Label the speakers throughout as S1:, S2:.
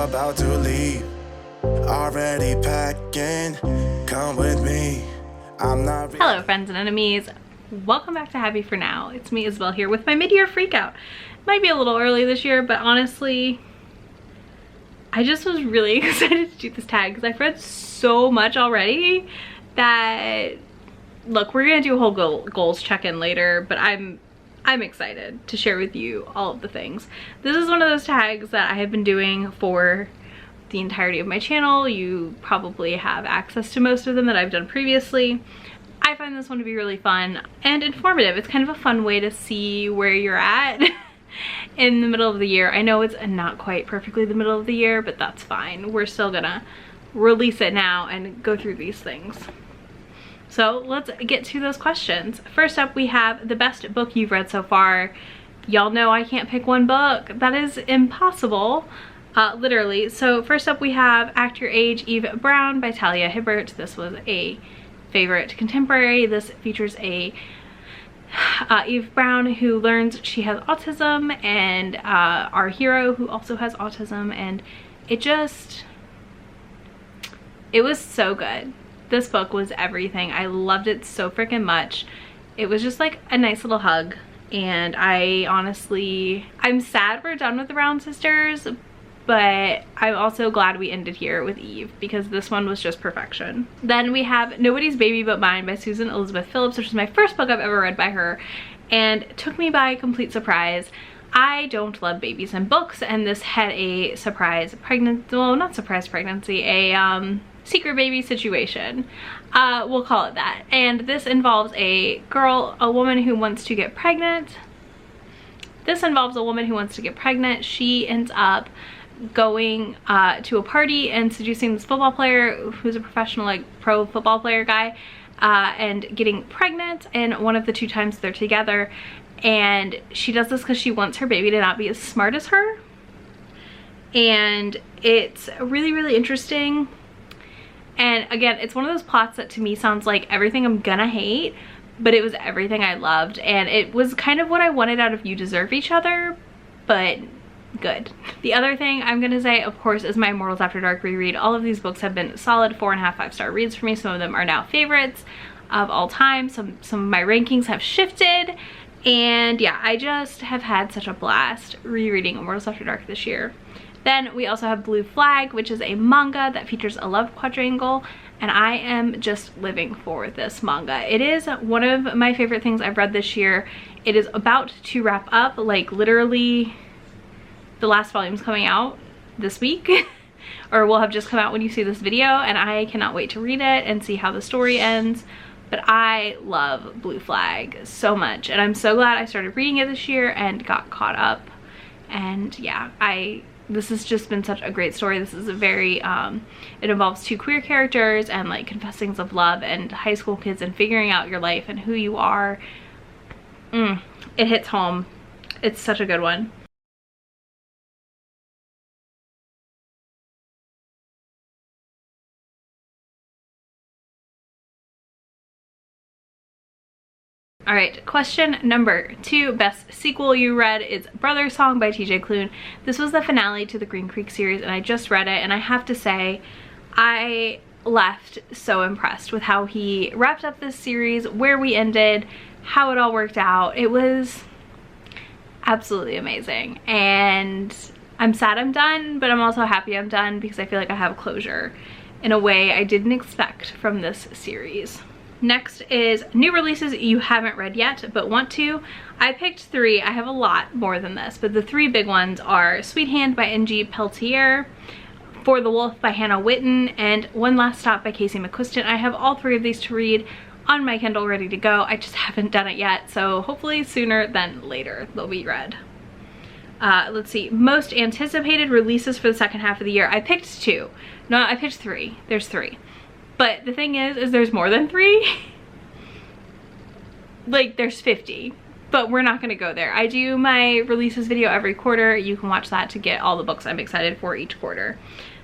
S1: about to leave. Already packing, come with me. I'm not.
S2: Hello friends and enemies. Welcome back to Happy For Now. It's me Isabel here with my mid-year freakout. Might be a little early this year, but honestly, I just was really excited to do this tag because I've read so much already that, look, we're gonna do a whole goals check-in later, but I'm excited to share with you all of the things. This is one of those tags that I have been doing for the entirety of my channel. You probably have access to most of them that I've done previously. I find this one to be really fun and informative. It's kind of a fun way to see where you're at in the middle of the year. I know it's not quite perfectly the middle of the year, but that's fine. We're still gonna release it now and go through these things. So let's get to those questions. First up, we have the best book you've read so far. Y'all know I can't pick one book. That is impossible, literally. So first up, we have Act Your Age, Eve Brown by Talia Hibbert. This was a favorite contemporary. This features a Eve Brown who learns she has autism, and our hero who also has autism, and it was so good. This book was everything. I loved it so freaking much. It was just like a nice little hug, and I'm sad we're done with the Brown sisters, but I'm also glad we ended here with Eve because this one was just perfection. Then we have Nobody's Baby But Mine by Susan Elizabeth Phillips, which is my first book I've ever read by her, and took me by complete surprise. I don't love babies in books, and this had a surprise pregnancy, well, not surprise pregnancy, a secret baby situation, we'll call it that. And this involves a woman who wants to get pregnant. She ends up going to a party and seducing this football player who's a professional, like, pro football player guy, and getting pregnant in one of the 2 times they're together. And she does this because she wants her baby to not be as smart as her. And it's really, really interesting. And again, it's one of those plots that to me sounds like everything I'm gonna hate, but it was everything I loved, and it was kind of what I wanted out of You Deserve Each Other, but good. The other thing I'm gonna say, of course, is my Immortals After Dark reread. All of these books have been solid 4.5, 5-star reads for me. Some of them are now favorites of all time. Some of my rankings have shifted, and yeah, I just have had such a blast rereading Immortals After Dark this year. Then we also have Blue Flag, which is a manga that features a love quadrangle, and I am just living for this manga. It is one of my favorite things I've read this year. It is about to wrap up, like literally the last volume's coming out this week, or will have just come out when you see this video, and I cannot wait to read it and see how the story ends. But I love Blue Flag so much, and I'm so glad I started reading it this year and got caught up. And yeah, this has just been such a great story. This is a very, it involves 2 queer characters and like confessings of love and high school kids and figuring out your life and who you are. It hits home. It's such a good one. All right, question number 2, best sequel you read is Brother Song by TJ Klune. This was the finale to the Green Creek series, and I just read it, and I have to say, I left so impressed with how he wrapped up this series, where we ended, how it all worked out. It was absolutely amazing, and I'm sad I'm done, but I'm also happy I'm done because I feel like I have closure in a way I didn't expect from this series. Next is new releases you haven't read yet but want to. I picked 3. I have a lot more than this, but the 3 big ones are Sweet Hand by N.G. Peltier, For the Wolf by Hannah Witten, and One Last Stop by Casey McQuiston. I have all 3 of these to read on my Kindle ready to go. I just haven't done it yet, so hopefully sooner than later they'll be read. Let's see, most anticipated releases for the second half of the year. I picked 2. No, I picked 3. There's 3. But the thing is there's more than 3. Like, there's 50, but we're not gonna go there. I do my releases video every quarter. You can watch that to get all the books I'm excited for each quarter.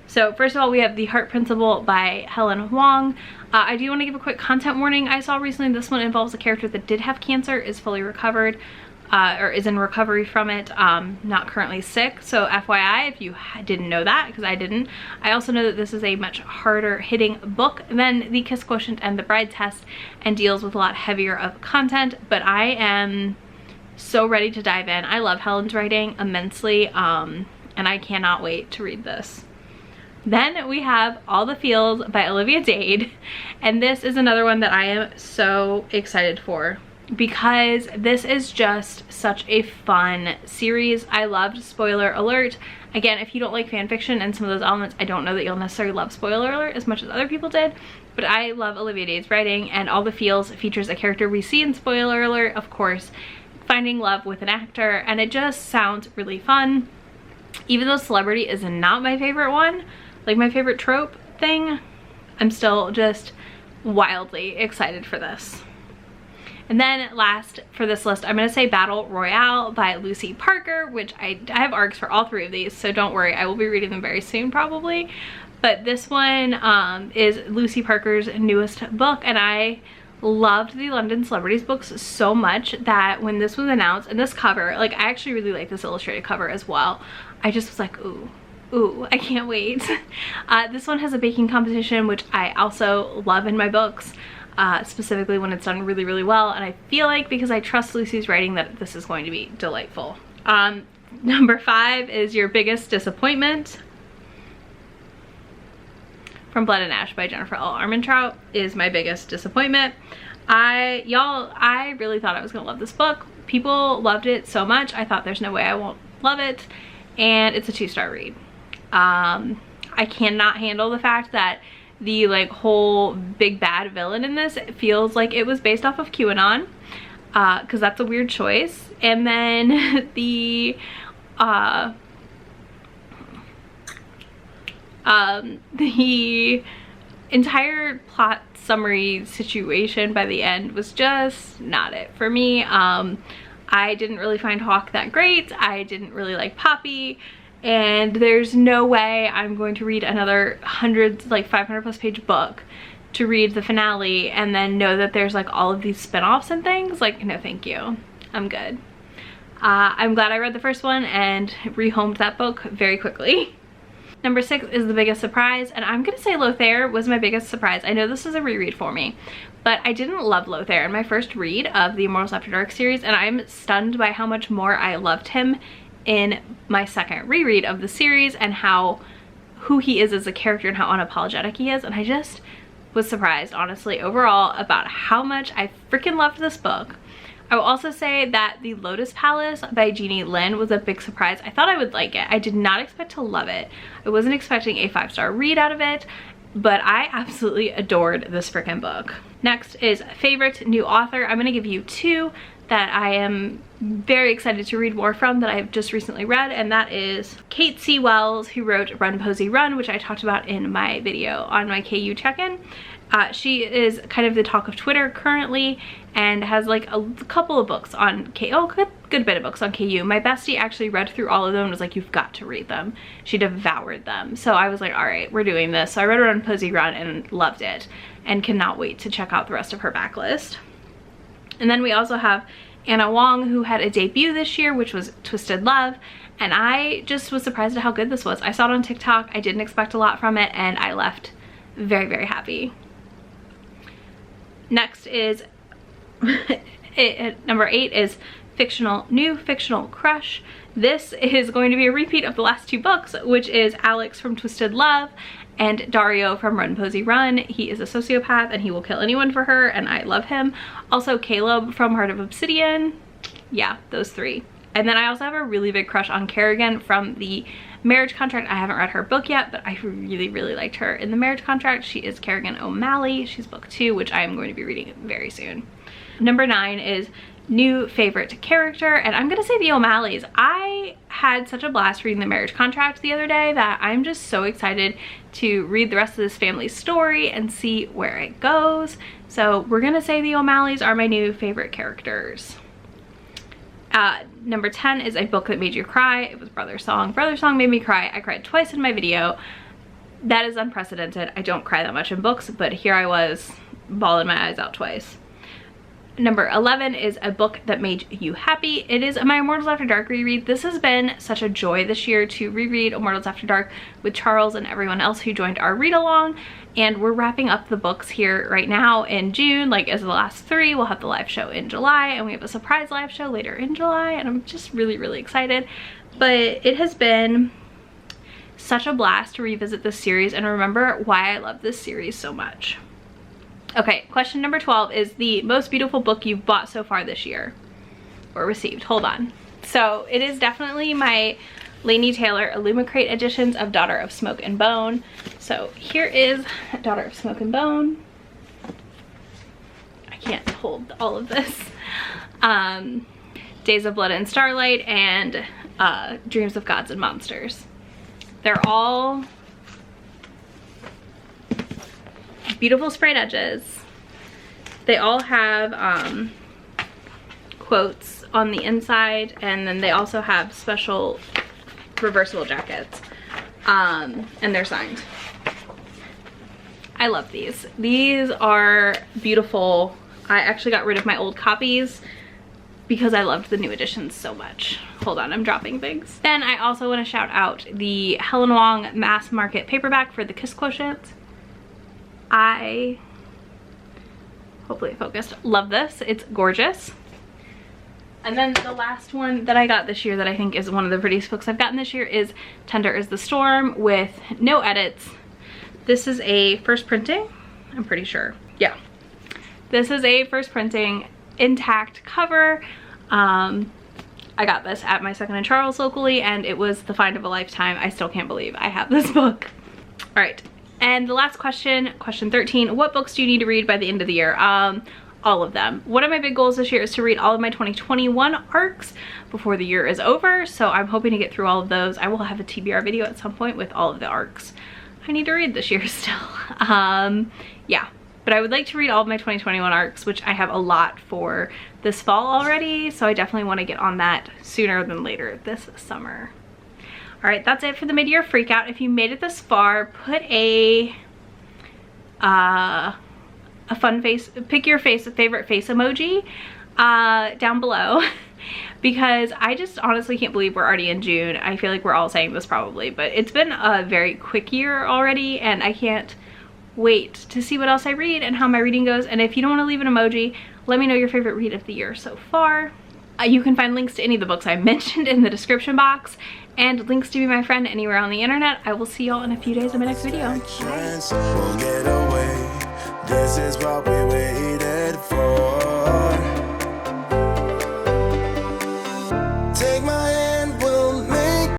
S2: So first of all, we have The Heart Principle by Helen Huang. I do want to give a quick content warning. I saw recently this one involves a character that did have cancer, is fully recovered. or is in recovery from it, not currently sick. So FYI, if you didn't know that, because I didn't. I also know that this is a much harder hitting book than The Kiss Quotient and The Bride Test, and deals with a lot heavier of content, but I am so ready to dive in. I love Helen's writing immensely, and I cannot wait to read this. Then we have All the Feels by Olivia Dade, and this is another one that I am so excited for, because this is just such a fun series. I loved, spoiler alert, again, if you don't like fan fiction and some of those elements, I don't know that you'll necessarily love spoiler alert as much as other people did, but I love Olivia Dade's writing, and All the Feels features a character we see in spoiler alert, of course, finding love with an actor, and it just sounds really fun. Even though celebrity is not my favorite one, like my favorite trope thing, I'm still just wildly excited for this. And then last for this list, I'm going to say Battle Royale by Lucy Parker, which I have arcs for all three of these, so don't worry, I will be reading them very soon probably. But this one is Lucy Parker's newest book, and I loved the London Celebrities books so much that when this was announced, and this cover, like I actually really like this illustrated cover as well, I just was like, ooh, I can't wait. This one has a baking competition, which I also love in my books. Specifically when it's done really, really well, and I feel like because I trust Lucy's writing that this is going to be delightful. Number 5 is Your Biggest Disappointment from Blood and Ash by Jennifer L. Armentrout is my biggest disappointment. I really thought I was gonna love this book. People loved it so much, I thought there's no way I won't love it, and it's a 2-star read. I cannot handle the fact that the like whole big bad villain in this feels like it was based off of QAnon, because that's a weird choice. And then the entire plot summary situation by the end was just not it for me. I didn't really find Hawk that great. I didn't really like Poppy. And there's no way I'm going to read another 500+ page book to read the finale and then know that there's like all of these spin-offs and things. Like, no thank you, I'm good. I'm glad I read the first one and rehomed that book very quickly. Number 6 is The Biggest Surprise, and I'm gonna say Lothair was my biggest surprise. I know this is a reread for me, but I didn't love Lothair in my first read of the Immortals After Dark series, and I'm stunned by how much more I loved him in my second reread of the series, and who he is as a character and how unapologetic he is. And I just was surprised, honestly, overall about how much I freaking loved this book. I will also say that The Lotus Palace by Jeannie Lin was a big surprise. I thought I would like it. I did not expect to love it. I wasn't expecting a 5-star read out of it, but I absolutely adored this freaking book. Next is Favorite New Author. I'm gonna give you 2 that I am very excited to read more from that I've just recently read, and that is Kate C. Wells, who wrote Run Posey Run, which I talked about in my video on my KU check-in. She is kind of the talk of Twitter currently and has like a couple of books on good bit of books on KU. My bestie actually read through all of them and was like, you've got to read them. She devoured them. So I was like, all right, we're doing this. So I read Run Posey Run and loved it and cannot wait to check out the rest of her backlist. And then we also have Anna Wong, who had a debut this year, which was Twisted Love, and I just was surprised at how good this was. I saw it on TikTok, I didn't expect a lot from it, and I left very, very happy. Next is, number 8 is New Fictional Crush. This is going to be a repeat of the last 2 books, which is Alex from Twisted Love and Dario from Run Posey Run. He is a sociopath and he will kill anyone for her, and I love him. Also Caleb from Heart of Obsidian. Yeah, those 3. And then I also have a really big crush on Kerrigan from The Marriage Contract. I haven't read her book yet, but I really, really liked her in The Marriage Contract. She is Kerrigan O'Malley. She's book 2, which I am going to be reading very soon. Number 9 is New Favorite Character, and I'm gonna say the O'Malleys. I had such a blast reading The Marriage Contract the other day that I'm just so excited to read the rest of this family's story and see where it goes. So we're gonna say the O'Malleys are my new favorite characters. Number 10 is A Book That Made You Cry. It was Brother Song. Brother Song made me cry. I cried twice in my video. That is unprecedented. I don't cry that much in books, but here I was bawling my eyes out twice. Number 11 is a book that made you happy. It is my Immortals After Dark reread. This has been such a joy this year to reread Immortals After Dark with Charles and everyone else who joined our read along. And we're wrapping up the books here right now in June, like as the last 3. We'll have the live show in July, and we have a surprise live show later in July, and I'm just really, really excited. But it has been such a blast to revisit this series and remember why I love this series so much. Okay, question number 12 is the most beautiful book you've bought so far this year or received. Hold on. So it is definitely my Laini Taylor Illumicrate editions of Daughter of Smoke and Bone. So here is Daughter of Smoke and Bone. I can't hold all of this. Days of Blood and Starlight, and Dreams of Gods and Monsters. They're all beautiful sprayed edges. They all have quotes on the inside, and then they also have special reversible jackets, and they're signed. I love these. These are beautiful. I actually got rid of my old copies because I loved the new editions so much. Hold on, I'm dropping things. Then I also want to shout out the Helen Wong mass market paperback for the Kiss Quotient. Hopefully it focused, love this. It's gorgeous. And then the last one that I got this year that I think is one of the prettiest books I've gotten this year is Tender is the Storm with no edits. This is a first printing, I'm pretty sure. Yeah. This is a first printing, intact cover. I got this at my Second and Charles locally, and it was the find of a lifetime. I still can't believe I have this book. All right, and the last question, question 13, what books do you need to read by the end of the year? All of them. One of my big goals this year is to read all of my 2021 arcs before the year is over, so I'm hoping to get through all of those. I will have a TBR video at some point with all of the arcs I need to read this year still. Yeah, but I would like to read all of my 2021 arcs, which I have a lot for this fall already, so I definitely want to get on that sooner than later this summer. All right, that's it for the mid-year freakout. If you made it this far, put a fun face, pick your favorite face emoji down below, because I just honestly can't believe we're already in June. I feel like we're all saying this probably, but it's been a very quick year already, and I can't wait to see what else I read and how my reading goes. And if you don't want to leave an emoji, let me know your favorite read of the year so far. You can find links to any of the books I mentioned in the description box, and links to Be My Friend anywhere on the internet. I will see y'all in a few days in my next video.
S1: We'll get away. This is what we waited for.